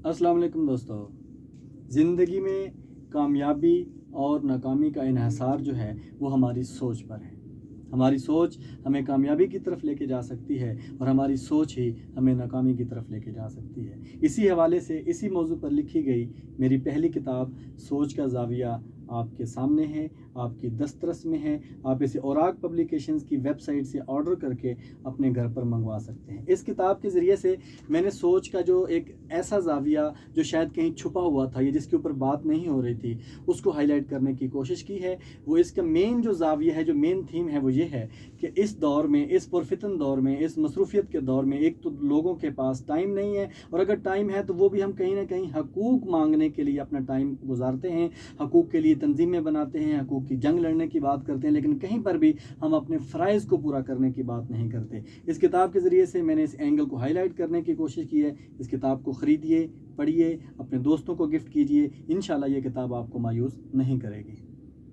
अस्सलाम वालेकुम दोस्तों। ज़िंदगी में कामयाबी और नाकामी का इन्हिसार जो है वो हमारी सोच पर है। हमारी सोच हमें कामयाबी की तरफ लेके जा सकती है और हमारी सोच ही हमें नाकामी की तरफ लेके जा सकती है। इसी हवाले से इसी मौजू पर लिखी गई मेरी पहली किताब सोच का ज़ाविया आपके सामने है, आपकी दस्तरस में है। आप इसे औराक पब्लिकेशंस की वेबसाइट से ऑर्डर करके अपने घर पर मंगवा सकते हैं। इस किताब के ज़रिए से मैंने सोच का जो एक ऐसा ज़ाविया जो शायद कहीं छुपा हुआ था या जिसके ऊपर बात नहीं हो रही थी, उसको हाईलाइट करने की कोशिश की है। वो इसका मेन जो ज़ाविया है, जो मेन थीम है, वो ये है कि इस दौर में, इस पुरफितन दौर में, इस मसरूफियत के दौर में एक तो लोगों के पास टाइम नहीं है, और अगर टाइम है तो वो भी हम कहीं ना कहीं हकूक़ मांगने के लिए अपना टाइम गुजारते हैं, हकूक़ के लिए तंजीमें बनाते हैं, हकूक़ की जंग लड़ने की बात करते हैं, लेकिन कहीं पर भी हम अपने फ़राइज़ को पूरा करने की बात नहीं करते। इस किताब के ज़रिए से मैंने इस एंगल को हाईलाइट करने की कोशिश की है। इस किताब को ख़रीदिए, पढ़िए, अपने दोस्तों को गिफ्ट कीजिए। इंशाल्लाह ये किताब आपको मायूस नहीं करेगी।